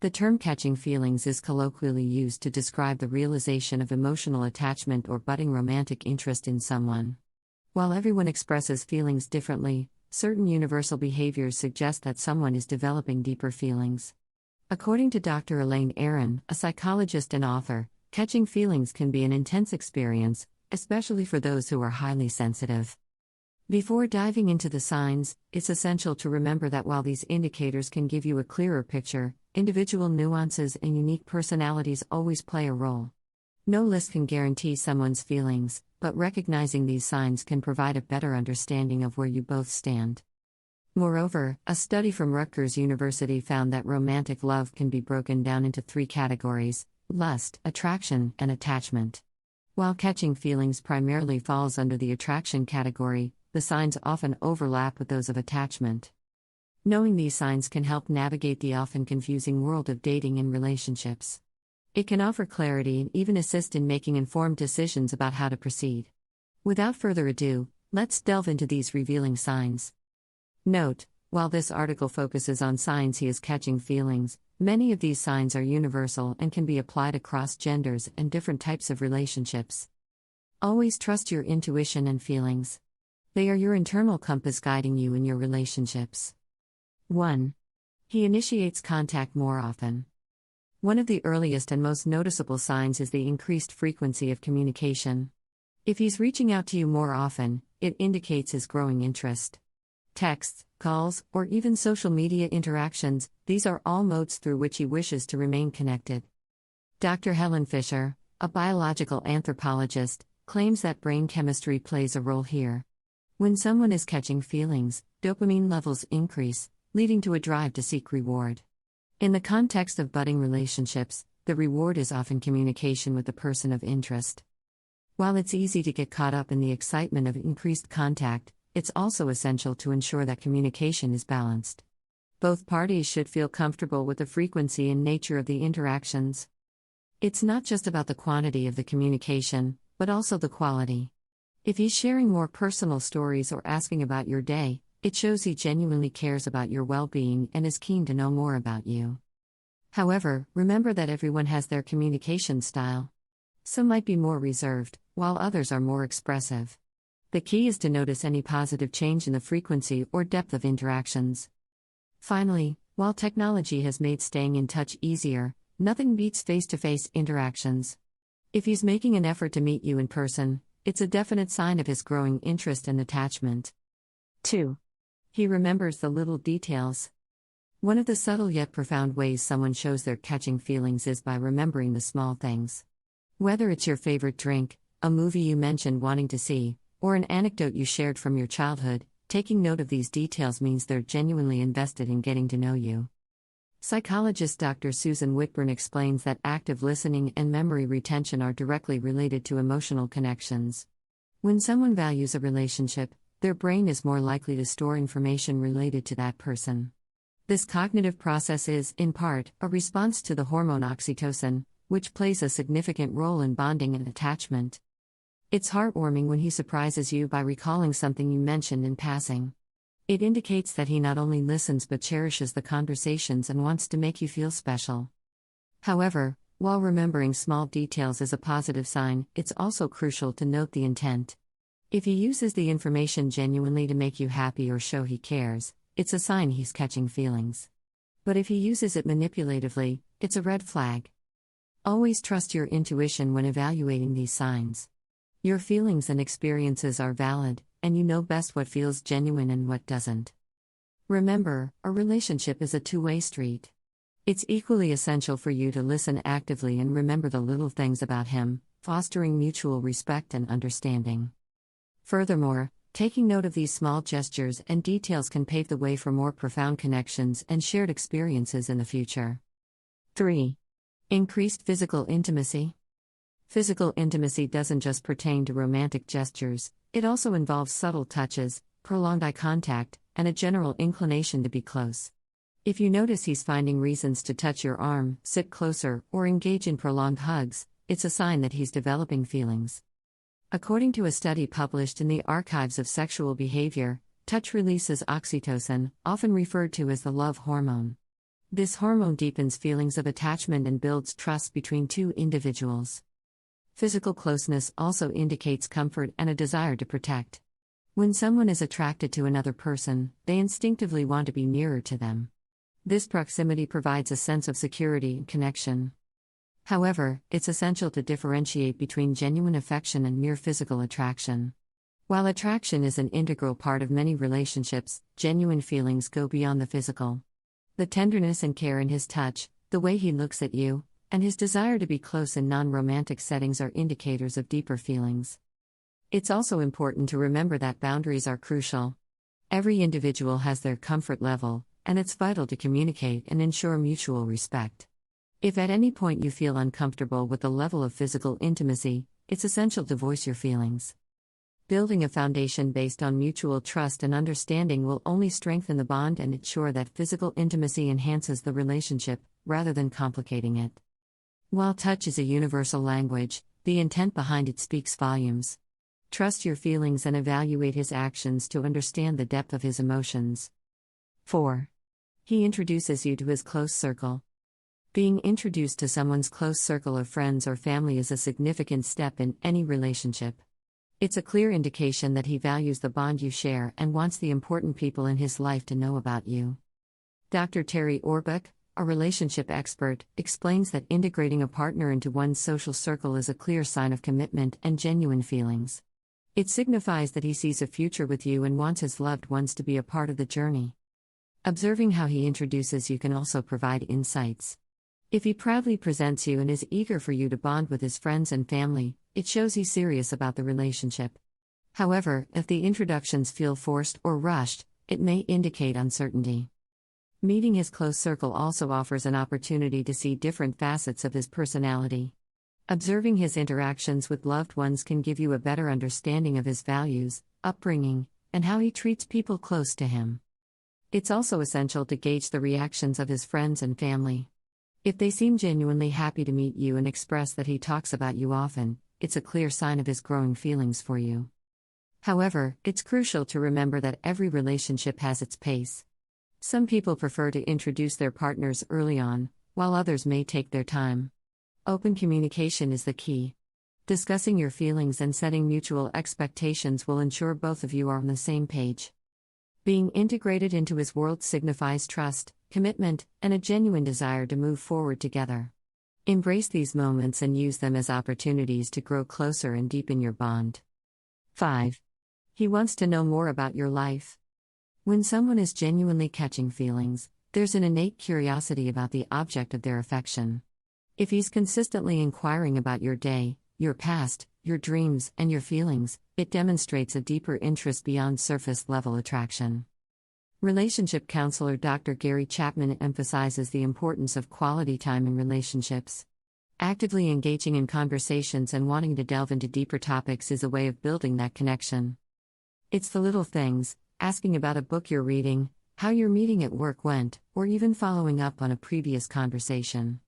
The term catching feelings is colloquially used to describe the realization of emotional attachment or budding romantic interest in someone. While everyone expresses feelings differently, certain universal behaviors suggest that someone is developing deeper feelings. According to Dr. Elaine Aron, a psychologist and author, catching feelings can be an intense experience, especially for those who are highly sensitive. Before diving into the signs, it's essential to remember that while these indicators can give you a clearer picture, individual nuances and unique personalities always play a role. No list can guarantee someone's feelings, but recognizing these signs can provide a better understanding of where you both stand. Moreover, a study from Rutgers University found that romantic love can be broken down into 3 categories: lust, attraction, and attachment. While catching feelings primarily falls under the attraction category, the signs often overlap with those of attachment. Knowing these signs can help navigate the often confusing world of dating and relationships. It can offer clarity and even assist in making informed decisions about how to proceed. Without further ado, let's delve into these revealing signs. Note: while this article focuses on signs he is catching feelings, many of these signs are universal and can be applied across genders and different types of relationships. Always trust your intuition and feelings. They are your internal compass guiding you in your relationships. 1. He initiates contact more often. One of the earliest and most noticeable signs is the increased frequency of communication. If he's reaching out to you more often, it indicates his growing interest. Texts, calls, or even social media interactions, these are all modes through which he wishes to remain connected. Dr. Helen Fisher, a biological anthropologist, claims that brain chemistry plays a role here. When someone is catching feelings, dopamine levels increase, leading to a drive to seek reward. In the context of budding relationships, the reward is often communication with the person of interest. While it's easy to get caught up in the excitement of increased contact, it's also essential to ensure that communication is balanced. Both parties should feel comfortable with the frequency and nature of the interactions. It's not just about the quantity of the communication, but also the quality. If he's sharing more personal stories or asking about your day, it shows he genuinely cares about your well-being and is keen to know more about you. However, remember that everyone has their communication style. Some might be more reserved, while others are more expressive. The key is to notice any positive change in the frequency or depth of interactions. Finally, while technology has made staying in touch easier, nothing beats face-to-face interactions. If he's making an effort to meet you in person, it's a definite sign of his growing interest and attachment. 2. He remembers the little details. One of the subtle yet profound ways someone shows they're catching feelings is by remembering the small things. Whether it's your favorite drink, a movie you mentioned wanting to see, or an anecdote you shared from your childhood, taking note of these details means they're genuinely invested in getting to know you. Psychologist Dr. Susan Whitburn explains that active listening and memory retention are directly related to emotional connections. When someone values a relationship, their brain is more likely to store information related to that person. This cognitive process is, in part, a response to the hormone oxytocin, which plays a significant role in bonding and attachment. It's heartwarming when he surprises you by recalling something you mentioned in passing. It indicates that he not only listens but cherishes the conversations and wants to make you feel special. However, while remembering small details is a positive sign, it's also crucial to note the intent. If he uses the information genuinely to make you happy or show he cares, it's a sign he's catching feelings. But if he uses it manipulatively, it's a red flag. Always trust your intuition when evaluating these signs. Your feelings and experiences are valid, and you know best what feels genuine and what doesn't. Remember, a relationship is a two-way street. It's equally essential for you to listen actively and remember the little things about him, fostering mutual respect and understanding. Furthermore, taking note of these small gestures and details can pave the way for more profound connections and shared experiences in the future. 3. Increased physical intimacy. Physical intimacy doesn't just pertain to romantic gestures, it also involves subtle touches, prolonged eye contact, and a general inclination to be close. If you notice he's finding reasons to touch your arm, sit closer, or engage in prolonged hugs, it's a sign that he's developing feelings. According to a study published in the Archives of Sexual Behavior, touch releases oxytocin, often referred to as the love hormone. This hormone deepens feelings of attachment and builds trust between two individuals. Physical closeness also indicates comfort and a desire to protect. When someone is attracted to another person, they instinctively want to be nearer to them. This proximity provides a sense of security and connection. However, it's essential to differentiate between genuine affection and mere physical attraction. While attraction is an integral part of many relationships, genuine feelings go beyond the physical. The tenderness and care in his touch, the way he looks at you, and his desire to be close in non-romantic settings are indicators of deeper feelings. It's also important to remember that boundaries are crucial. Every individual has their comfort level, and it's vital to communicate and ensure mutual respect. If at any point you feel uncomfortable with the level of physical intimacy, it's essential to voice your feelings. Building a foundation based on mutual trust and understanding will only strengthen the bond and ensure that physical intimacy enhances the relationship, rather than complicating it. While touch is a universal language, the intent behind it speaks volumes. Trust your feelings and evaluate his actions to understand the depth of his emotions. 4. He introduces you to his close circle. Being introduced to someone's close circle of friends or family is a significant step in any relationship. It's a clear indication that he values the bond you share and wants the important people in his life to know about you. Dr. Terry Orbuch, a relationship expert, explains that integrating a partner into one's social circle is a clear sign of commitment and genuine feelings. It signifies that he sees a future with you and wants his loved ones to be a part of the journey. Observing how he introduces you can also provide insights. If he proudly presents you and is eager for you to bond with his friends and family, it shows he's serious about the relationship. However, if the introductions feel forced or rushed, it may indicate uncertainty. Meeting his close circle also offers an opportunity to see different facets of his personality. Observing his interactions with loved ones can give you a better understanding of his values, upbringing, and how he treats people close to him. It's also essential to gauge the reactions of his friends and family. If they seem genuinely happy to meet you and express that he talks about you often, it's a clear sign of his growing feelings for you. However, it's crucial to remember that every relationship has its pace. Some people prefer to introduce their partners early on, while others may take their time. Open communication is the key. Discussing your feelings and setting mutual expectations will ensure both of you are on the same page. Being integrated into his world signifies trust, commitment, and a genuine desire to move forward together. Embrace these moments and use them as opportunities to grow closer and deepen your bond. 5. He wants to know more about your life. When someone is genuinely catching feelings, there's an innate curiosity about the object of their affection. If he's consistently inquiring about your day, your past, your dreams, and your feelings, it demonstrates a deeper interest beyond surface-level attraction. Relationship counselor Dr. Gary Chapman emphasizes the importance of quality time in relationships. Actively engaging in conversations and wanting to delve into deeper topics is a way of building that connection. It's the little things, asking about a book you're reading, how your meeting at work went, or even following up on a previous conversation.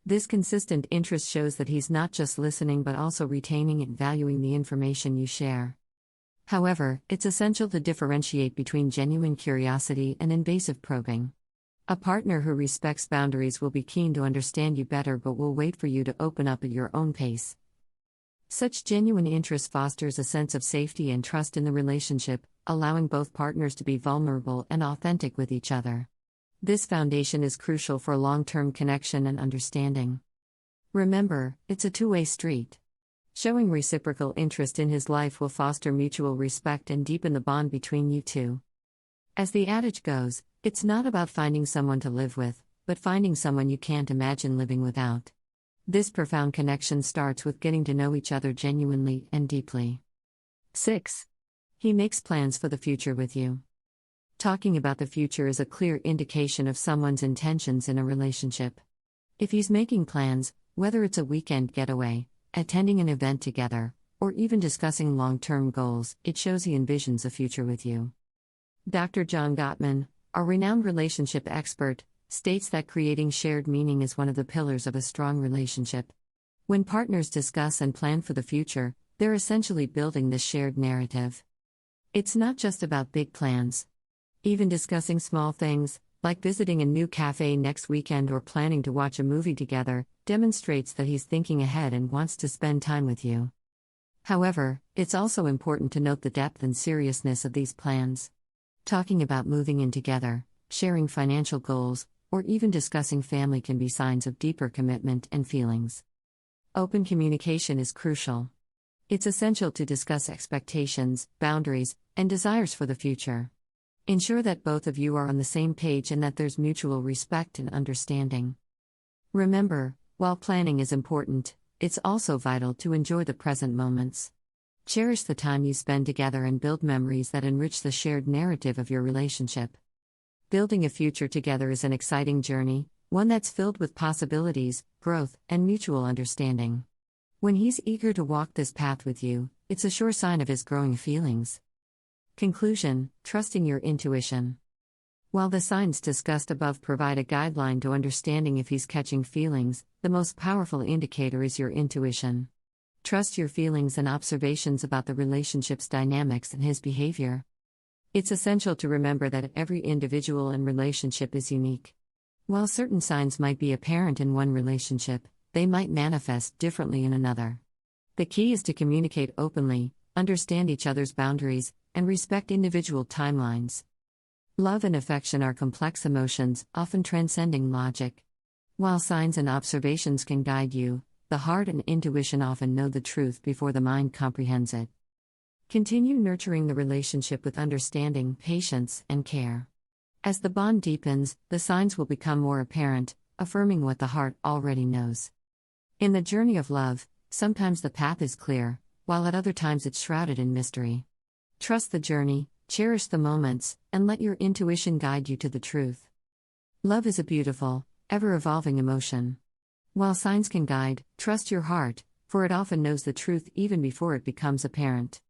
This consistent interest shows that he's not just listening but also retaining and valuing the information you share. However, it's essential to differentiate between genuine curiosity and invasive probing. A partner who respects boundaries will be keen to understand you better but will wait for you to open up at your own pace. Such genuine interest fosters a sense of safety and trust in the relationship, allowing both partners to be vulnerable and authentic with each other. This foundation is crucial for long-term connection and understanding. Remember, it's a two-way street. Showing reciprocal interest in his life will foster mutual respect and deepen the bond between you two. As the adage goes, it's not about finding someone to live with, but finding someone you can't imagine living without. This profound connection starts with getting to know each other genuinely and deeply. 6. He makes plans for the future with you. Talking about the future is a clear indication of someone's intentions in a relationship. If he's making plans, whether it's a weekend getaway, attending an event together, or even discussing long-term goals, it shows he envisions a future with you. Dr. John Gottman, a renowned relationship expert, states that creating shared meaning is one of the pillars of a strong relationship. When partners discuss and plan for the future, they're essentially building this shared narrative. It's not just about big plans. Even discussing small things, like visiting a new cafe next weekend or planning to watch a movie together, demonstrates that he's thinking ahead and wants to spend time with you. However, it's also important to note the depth and seriousness of these plans. Talking about moving in together, sharing financial goals, or even discussing family can be signs of deeper commitment and feelings. Open communication is crucial. It's essential to discuss expectations, boundaries, and desires for the future. Ensure that both of you are on the same page and that there's mutual respect and understanding. Remember, while planning is important, it's also vital to enjoy the present moments. Cherish the time you spend together and build memories that enrich the shared narrative of your relationship. Building a future together is an exciting journey, one that's filled with possibilities, growth, and mutual understanding. When he's eager to walk this path with you, it's a sure sign of his growing feelings. Conclusion: trusting your intuition. While the signs discussed above provide a guideline to understanding if he's catching feelings, the most powerful indicator is your intuition. Trust your feelings and observations about the relationship's dynamics and his behavior. It's essential to remember that every individual and relationship is unique. While certain signs might be apparent in one relationship, they might manifest differently in another. The key is to communicate openly, understand each other's boundaries, and respect individual timelines. Love and affection are complex emotions, often transcending logic. While signs and observations can guide you, the heart and intuition often know the truth before the mind comprehends it. Continue nurturing the relationship with understanding, patience, and care. As the bond deepens, the signs will become more apparent, affirming what the heart already knows. In the journey of love, sometimes the path is clear, while at other times it's shrouded in mystery. Trust the journey, cherish the moments, and let your intuition guide you to the truth. Love is a beautiful, ever-evolving emotion. While signs can guide, trust your heart, for it often knows the truth even before it becomes apparent.